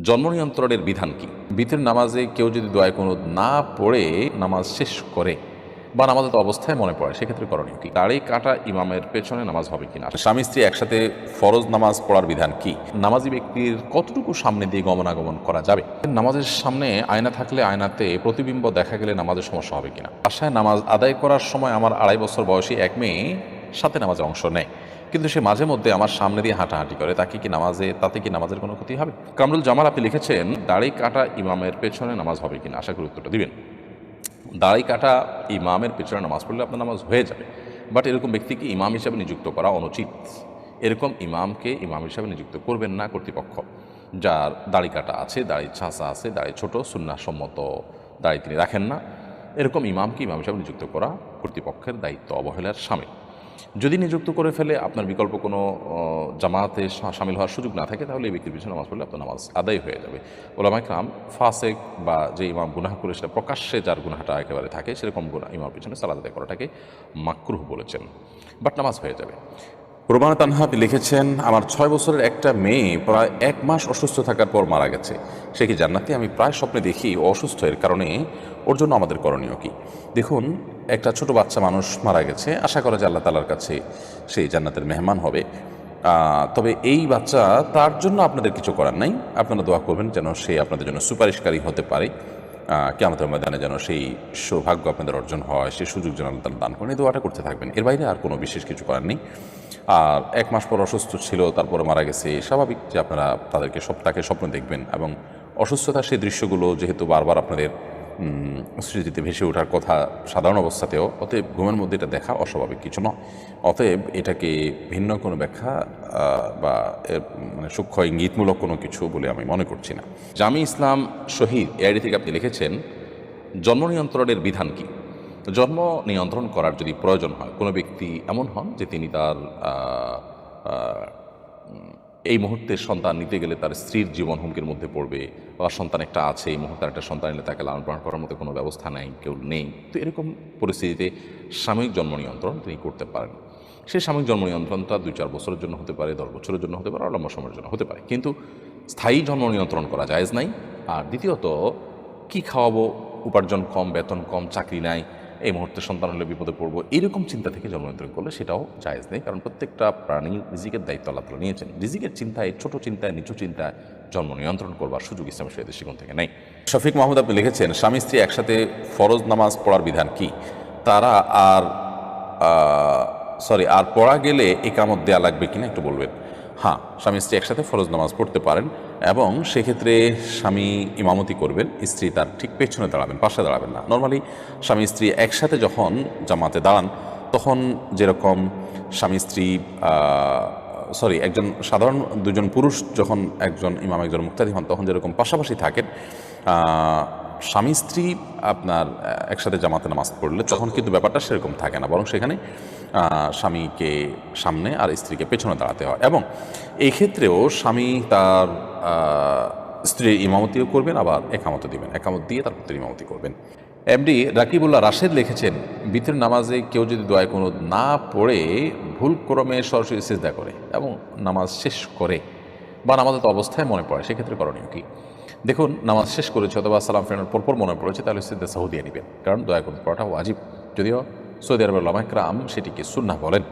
জন্ম নিয়ন্ত্রণের বিধান কি? বিতের নামাজে কেউ যদি দোয়া কুনুত না পড়ে নামাজ শেষ করে বা নামাজের অবস্থায় মনে পড়ে, সেক্ষেত্রে করণীয় কি? দাড়ি কাটা ইমামের পেছনে নামাজ হবে কিনা? স্বামী স্ত্রী একসাথে ফরজ নামাজ পড়ার বিধান কি? নামাজি ব্যক্তির কতটুকু সামনে দিয়ে গমনাগমন করা যাবে? নামাজের সামনে আয়না থাকলে আয়নাতে প্রতিবিম্ব দেখা গেলে নামাজের সমস্যা হবে কিনা? বাসায় নামাজ আদায় করার সময় আমার 2.5 বছর বয়সী এক মেয়ে সাথে নামাজে অংশ নেয়, কিন্তু সে মাঝে মধ্যে আমার সামনে দিয়ে হাঁটাহাঁটি করে, তাতে কি নামাজের কোনো ক্ষতি হবে? কামরুল জামাল আপনি লিখেছেন, দাড়ি কাটা ইমামের পেছনে নামাজ হবে কিনা? আশা করি উত্তরটা দিবেন। দাড়ি কাটা ইমামের পেছনে নামাজ পড়লে আপনার নামাজ হয়ে যাবে, বাট এরকম ব্যক্তিকে ইমাম হিসাবে নিযুক্ত করা অনুচিত। এরকম ইমামকে ইমাম হিসাবে নিযুক্ত করবেন না কর্তৃপক্ষ। যার দাড়ি কাটা আছে, দাড়ি ছাঁচা আছে, দাড়ি ছোট, সুন্নাহসম্মত দাড়ি তিনি রাখেন না, এরকম ইমামকে ইমাম হিসাবে নিযুক্ত করা কর্তৃপক্ষের দায়িত্ব অবহেলার সামিল। যদি নিযুক্ত করে ফেলে, আপনার বিকল্প কোনো জামাতে সামিল হওয়ার সুযোগ না থাকে, তাহলে এই ব্যক্তির পিছনে নামাজ পড়লে আপনার নামাজ আদায় হয়ে যাবে। ওলামায়ে কেরাম ফাসেক বা যে ইমাম গুনাহ করে সেটা প্রকাশ্যে যার গুনাহটা একেবারে থাকে, সেরকম ইমামের পিছনে সালাত আদায় করাটাকে মাকরুহ বলেছেন, বাট নামাজ হয়ে যাবে। রোমানা তানহা আপনি লিখেছেন, আমার 6 বছরের একটা মেয়ে প্রায় 1 মাস অসুস্থ থাকার পর মারা গেছে। সে কি জান্নাতি? আমি প্রায় স্বপ্নে দেখি ও অসুস্থ, এর কারণে ওর জন্য আমাদের করণীয় কি? দেখুন, একটা ছোট বাচ্চা মানুষ মারা গেছে, আশা করা যায় আল্লাহ তাআলার কাছে সেই জান্নাতের মেহমান হবে। তবে এই বাচ্চা, তার জন্য আপনাদের কিছু করার নাই, আপনারা দোয়া করবেন যেন সে আপনাদের জন্য সুপারিশকারী হতে পারে, কিয়ামতের ময়দানে যেন সেই সৌভাগ্য আপনাদের অর্জন হয়, সেই সুযোগ যেন আল্লাহ তাআলা দান করেন, এই দোয়াটা করতে থাকবেন। এর বাইরে আর কোনো বিশেষ কিছু করার নেই। আর 1 মাস পর অসুস্থ ছিল, তারপরে মারা গেছে, স্বাভাবিক যে আপনারা তাকে স্বপ্ন দেখবেন, এবং অসুস্থতার সেই দৃশ্যগুলো যেহেতু বারবার আপনাদের স্মৃতিতে ভেসে ওঠার কথা সাধারণ অবস্থাতেও, অতএব ঘুমের মধ্যে এটা দেখা অস্বাভাবিক কিছু নয়। অতএব এটাকে ভিন্ন কোনো ব্যাখ্যা বা মানে সূক্ষ্ম ইঙ্গিতমূলক কোনো কিছু বলে আমি মনে করছি না। জামি ইসলাম শহীদ এআইডি থেকে আপনি লিখেছেন, জন্ম নিয়ন্ত্রণের বিধান কি? জন্ম নিয়ন্ত্রণ করার যদি প্রয়োজন হয়, কোনো ব্যক্তি এমন হন যে তিনি তার এই মুহূর্তে সন্তান নিতে গেলে তার স্ত্রীর জীবন হুমকির মধ্যে পড়বে, বা সন্তান একটা আছে, এই মুহূর্তে একটা সন্তান এলে তাকে লালন পালন করার মতো কোনো ব্যবস্থা নেই, কেউ নেই, তো এরকম পরিস্থিতিতে সাময়িক জন্ম নিয়ন্ত্রণ তিনি করতে পারেন। সেই সাময়িক জন্ম নিয়ন্ত্রণটা 2-4 বছরের জন্য হতে পারে, 10 বছরের জন্য হতে পারে, আর লম্বা সময়ের জন্য হতে পারে, কিন্তু স্থায়ী জন্ম নিয়ন্ত্রণ করা জায়েজ নাই। আর দ্বিতীয়ত, কি খাওয়াবো, উপার্জন কম, বেতন কম, চাকরি নাই, এই মুহূর্তে সন্তান হলে বিপদে পড়বো, এইরকম চিন্তা থেকে জন্ম নিয়ন্ত্রণ করলে সেটাও জায়েজ নেই। কারণ প্রত্যেকটা প্রাণীর রিজিকের দায়িত্ব আল্লাহ তাআলা নিয়েছেন। রিজিকের চিন্তায়, ছোট চিন্তায়, নিচু চিন্তায় জন্ম নিয়ন্ত্রণ করবার সুযোগ ইসলামের শরীয়তের দৃষ্টিকোণ থেকে নেই। শফিক মাহমুদ আপনি লিখেছেন, স্বামী স্ত্রী একসাথে ফরজ নামাজ পড়ার বিধান কি? তারা আর পড়া গেলে একামত দেয়া লাগবে কিনা একটু বলবেন। হ্যাঁ, স্বামী স্ত্রী একসাথে ফরজ নামাজ পড়তে পারেন, এবং সেক্ষেত্রে স্বামী ইমামতি করবেন, স্ত্রী তার ঠিক পেছনে দাঁড়াবেন, পাশে দাঁড়াবেন না। নর্মালি স্বামী স্ত্রী একসাথে যখন জামাতে দাঁড়ান, তখন যেরকম স্বামী স্ত্রী একজন সাধারণ দুজন পুরুষ যখন একজন ইমাম একজন মুক্তাদি হন, তখন যেরকম পাশাপাশি থাকেন, স্বামী স্ত্রী আপনার একসাথে জামাতে নামাজ পড়লে তখন কিন্তু ব্যাপারটা সেরকম থাকে না, বরং সেখানে স্বামীকে সামনে আর স্ত্রীকে পেছনে দাঁড়াতে হয়। এবং এই ক্ষেত্রেও স্বামী তার স্ত্রীর ইমামতিও করবেন, আবার একামত দিবেন, একামত দিয়ে তারপর তিনি ইমামতি করবেন। এমডি রাকিবুল্লাহ রাশেদ লিখেছেন, বিতের নামাজে কেউ যদি দোয়া কুনুত না পড়ে ভুল ক্রমে সরাসরি সিজদা করে এবং নামাজ শেষ করে বা নামাজের অবস্থায় মনে পড়ে, সেক্ষেত্রে করণীয় কি? দেখুন, নামাজ শেষ করেছে অথবা সালাম ফেরানোর পরপর মনে পড়েছে, তাহলে সিজদা সাহু দিয়ে নেবেন, কারণ দোয়া কুনুত পড়াটা ওয়াজিব। যদিও সৌদি আরবের উলামায়ে কেরাম সেটিকে সুন্নাহ বলেন,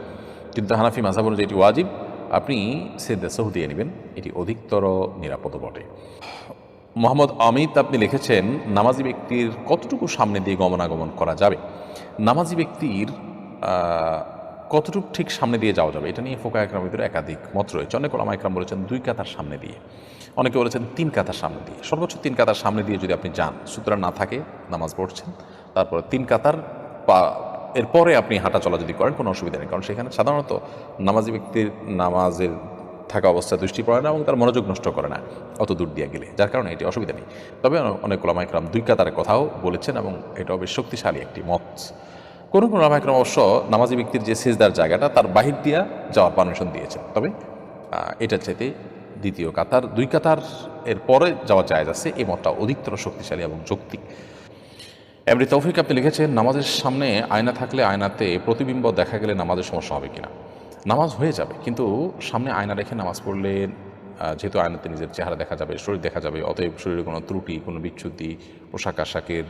কিন্তু হানাফি মাযহাব অনুযায়ী এটি ওয়াজিব। আপনি সিজদা সাহু দিয়ে নেবেন, এটি অধিকতর নিরাপদ বটে। মোহাম্মদ অমিত আপনি লিখেছেন, নামাজি ব্যক্তির কতটুকু সামনে দিয়ে গমনাগমন করা যাবে? নামাজি ব্যক্তির কতটুকু ঠিক সামনে দিয়ে যাওয়া যাবে, এটা নিয়ে ফুকাহা একরামের ভিতরে একাধিক মত রয়েছে। অনেক উলামা একরাম বলেছেন 2 কাতার সামনে দিয়ে, অনেকে বলেছেন 3 কাতার সামনে দিয়ে। সর্বোচ্চ 3 কাতার সামনে দিয়ে যদি আপনি যান, সুতরাং না থাকে, নামাজ পড়ছেন, তারপরে 3 কাতার এরপরে আপনি হাঁটা চলা যদি করেন, কোনো অসুবিধা নেই, কারণ সেখানে সাধারণত নামাজি ব্যক্তির নামাজের থাকা অবস্থায় দৃষ্টি পড়ে না এবং তার মনোযোগ নষ্ট করে না অত দূর দিয়ে গেলে, যার কারণে এটি অসুবিধা নেই। তবে অনেক উলামা একরাম 2 কাতারের কথাও বলেছেন, এবং এটাও বেশ শক্তিশালী একটি মত। কোনো উলামা একরাম অবশ্য নামাজি ব্যক্তির যে সিজদার জায়গাটা তার বাহির দিয়া যাওয়ার পারমিশন দিয়েছেন, তবে এটার চাইতে দ্বিতীয় কাতার 2 কাতার এর পরে যাওয়া জায়েজ আছে, এই মতটা অধিকতর শক্তিশালী এবং যৌক্তিক। এমনি তৌফিক আপনি লিখেছেন, নামাজের সামনে আয়না থাকলে আয়নাতে প্রতিবিম্ব দেখা গেলে নামাজের সমস্যা হবে কিনা? নামাজ হয়ে যাবে, কিন্তু সামনে আয়না রেখে নামাজ পড়লে যেহেতু আয়নাতে নিজের চেহারা দেখা যাবে, শরীর দেখা যাবে, অতএব শরীরে কোনো ত্রুটি, কোনো বিচ্যুতি, পোশাক আশাকের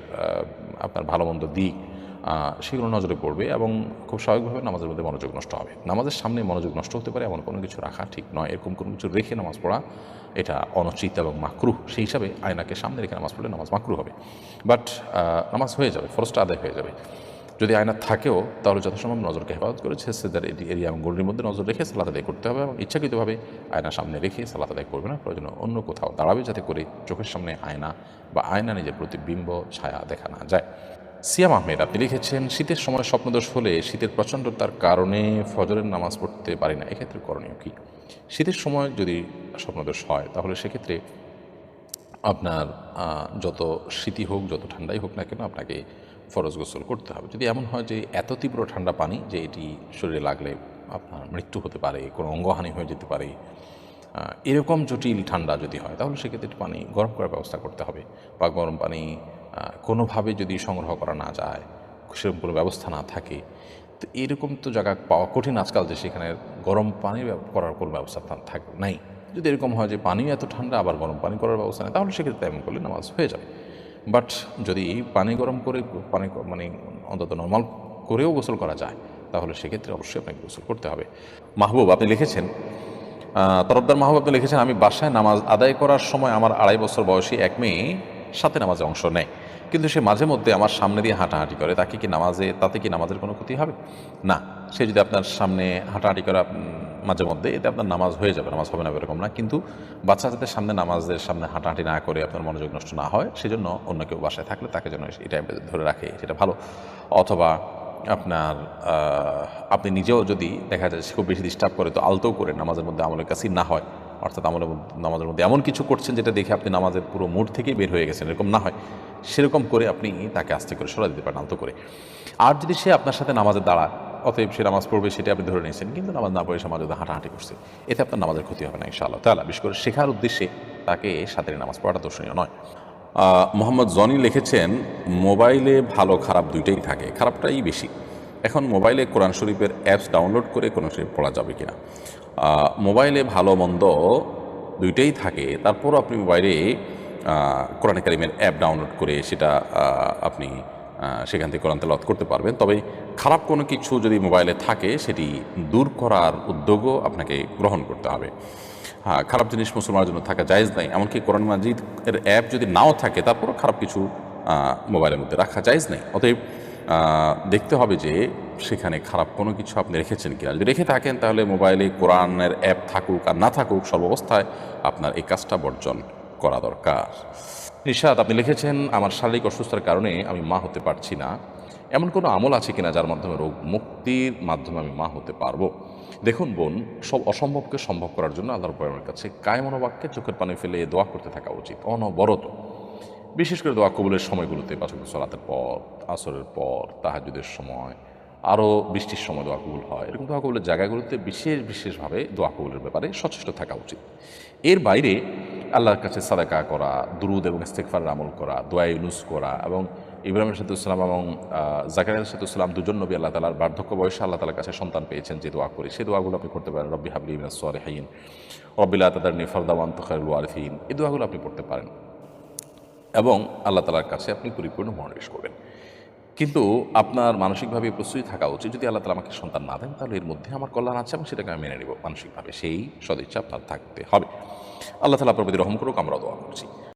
আপনার ভালো মন্দ দিক সেগুলো নজরে পড়বে এবং খুব স্বাভাবিকভাবে নামাজের মধ্যে মনোযোগ নষ্ট হবে। নামাজের সামনে মনোযোগ নষ্ট হতে পারে এমন কোনো কিছু রাখা ঠিক নয়। এরকম কোনো কিছু রেখে নামাজ পড়া এটা অনুচিত এবং মাকরুহ। সেই হিসাবে আয়নাকে সামনে রেখে নামাজ পড়লে নামাজ মাকরুহ হবে। বাট নামাজ হয়ে যাবে, ফরজটা আদায় হয়ে যাবে। যদি আয়না থাকেও তাহলে যথাসম্ভব নজরকে হেফাজত করে সেজদার এরিয়া এবং গণ্ডির মধ্যে নজর রেখে সালাত আদায় করতে হবে এবং ইচ্ছাকৃতভাবে আয়না সামনে রেখে সালাত আদায় করবে না। প্রয়োজন অন্য কোথাও দাঁড়াবে যাতে করে চোখের সামনে আয়না বা আয়না নিজের প্রতিবিম্ব ছায়া দেখা না যায়। সিয়াম আহমেদ আপনি লিখেছেন, শীতের সময় স্বপ্নদোষ হলে শীতের প্রচণ্ডতার কারণে ফজরের নামাজ পড়তে পারি না, এক্ষেত্রে করণীয় কী? শীতের সময় যদি স্বপ্নদোষ হয় তাহলে সেক্ষেত্রে আপনার যত শীতই হোক, যত ঠান্ডাই হোক না কেন, আপনাকে ফরজ গোসল করতে হবে। যদি এমন হয় যে এত তীব্র ঠান্ডা পানি যে এটি শরীরে লাগলে আপনার মৃত্যু হতে পারে, কোনো অঙ্গহানি হয়ে যেতে পারে, এরকম জটিল ঠান্ডা যদি হয় তাহলে সেক্ষেত্রে একটু পানি গরম করার ব্যবস্থা করতে হবে। বা গরম পানি কোনোভাবে যদি সংগ্রহ করা না যায়, সেরকম কোনো ব্যবস্থা না থাকে, তো এরকম তো জায়গা পাওয়া কঠিন আজকাল যে সেখানে গরম পানি করার কোনো ব্যবস্থা নাই। যদি এরকম হয় যে পানি এত ঠান্ডা আবার গরম পানি করার ব্যবস্থা নেই, তাহলে সেক্ষেত্রে এমন করলে নামাজ হয়ে যাবে। বাট যদি পানি গরম করে পানি মানে অন্তত নর্মাল করেও গোসল করা যায় তাহলে সেক্ষেত্রে অবশ্যই আপনাকে গোসল করতে হবে। মাহবুব আপনি লিখেছেন, তরফদার মাহবুব আপনি লিখেছেন, আমি বাসায় নামাজ আদায় করার সময় আমার 2.5 বছর বয়সী এক মেয়ে সাথে নামাজে অংশ নেয়, কিন্তু সে মাঝে মধ্যে আমার সামনে দিয়ে হাঁটাহাঁটি করে, তাতে কি নামাজের কোনো ক্ষতি হবে? না, সে যদি আপনার সামনে হাঁটাহাঁটি করে মাঝে মধ্যে, এতে আপনার নামাজ হয়ে যাবে, নামাজ হবে না এরকম না। কিন্তু বাচ্চাদের সামনে নামাজের সামনে হাঁটাহাঁটি না করে আপনার মনোযোগ নষ্ট না হয় সেজন্য অন্য কেউ বাসায় থাকলে তাকে যেন এটা ধরে রাখে, সেটা ভালো। অথবা আপনার আপনি নিজেও যদি দেখা যায় খুব বেশি ডিস্টার্ব করে তো আলতো করে নামাজের মধ্যে আমলের কাছেই না হয়, অর্থাৎ নামাজের মধ্যে এমন কিছু করছেন যেটা দেখে আপনি নামাজের পুরো মুড থেকেই বের হয়ে গেছেন, এরকম না হয়, সেরকম করে আপনি তাকে আস্তে করে সরা দিতে পারেন আলতো করে। আর যদি সে আপনার সাথে নামাজে দাঁড়ায়, অতএব সে নামাজ পড়বে সেটা আপনি ধরে নিয়েছেন, কিন্তু নামাজ না পড়ে সমাজে হাঁটাহাঁটি করছে, এতে আপনার নামাজের ক্ষতি হবে না ইনশাআল্লাহ তাআলা। বিশেষ করে শেখার উদ্দেশ্যে তাকে সাথে নামাজ পড়াটা দর্শনীয় নয়। মোহাম্মদ জনি লিখেছেন, মোবাইলে ভালো খারাপ দুইটাই থাকে, খারাপটাই বেশি। এখন মোবাইলে কোরআন শরীফের অ্যাপস ডাউনলোড করে কোরআন শরীফ পড়া যাবে কিনা? মোবাইলে ভালো মন্দ দুইটাই থাকে, তারপরও আপনি মোবাইলে কোরআন কারীমের অ্যাপ ডাউনলোড করে সেটা আপনি সেখান থেকে কোরআন তেলাওয়াত করতে পারবেন। তবে খারাপ কোনো কিছু যদি মোবাইলে থাকে সেটি দূর করার উদ্যোগও আপনাকে গ্রহণ করতে হবে। হ্যাঁ, খারাপ জিনিস মুসলমানের জন্য থাকা জায়েজ নাই, এমনকি কোরআন মাজিদ এর অ্যাপ যদি নাও থাকে তারপরও খারাপ কিছু মোবাইলের মধ্যে রাখা জায়েজ নাই। অতএব দেখতে হবে যে সেখানে খারাপ কোনো কিছু আপনি রেখেছেন কিনা। যদি রেখে থাকেন তাহলে মোবাইলে কোরআনের অ্যাপ থাকুক আর না থাকুক, সর্বাবস্থায় আপনার এই কাজটা বর্জন করা দরকার। নিশাদ আপনি লিখেছেন, আমার শারীরিক অসুস্থতার কারণে আমি মা হতে পারছি না, এমন কোনো আমল আছে কিনা যার মাধ্যমে রোগ মুক্তির মাধ্যমে আমি মা হতে পারবো? দেখুন বোন, সব অসম্ভবকে সম্ভব করার জন্য আল্লাহর রাব্বুল কাছে কায়মনোবাক্যে চোখের পানি ফেলে দোয়া করতে থাকা উচিত অনবরত। বিশেষ করে দোয়া কবুলের সময়গুলোতে, পাঁচ ওয়াক্ত সালাতের পর, আসরের পর, তাহাজ্জুদের সময়, আরও বৃষ্টির সময় দোয়া কবুল হয়, এরকম দোয়া কবুলের জায়গাগুলোতে বিশেষভাবে দোয়া কবুলের ব্যাপারে সচেষ্ট থাকা উচিত। এর বাইরে আল্লাহর কাছে সাদাকা করা, দুরুদ এবং ইস্তেগফারের আমল করা, দোয়া ইউনুস করা এবং ইব্রাহিম সালাম এবং জাকারিয়া সালাম দুজন নবী আল্লাহ তাআলার বার্ধক্য বয়সে আল্লাহ তাআলার কাছে সন্তান পেয়েছেন, যে দোয়া করে সেই দোয়াগুলো আপনি করতে পারেন। রব্বি হাবলি মিনাস সালিহিন, রব্বি লা তাদারনি ফারদা ওয়া আনতা খায়রুল ওয়ারিসিন, এই দোয়াগুলো আপনি পড়তে পারেন এবং আল্লাহ তাআলার কাছে আপনি পরিপূর্ণ মনোনিবেশ করবেন। কিন্তু আপনার মানসিকভাবে প্রস্তুতি থাকা উচিত, যদি আল্লাহ তাআলা আমাকে সন্তান না দেন তাহলে এর মধ্যে আমার কল্যাণ আছে এবং সেটাকে আমি মেনে নেব মানসিকভাবে, সেই সদিচ্ছা আপনার থাকতে হবে। আল্লাহ তাআলা আপনার প্রতি রহম করুক, আমরা দোয়া করছি।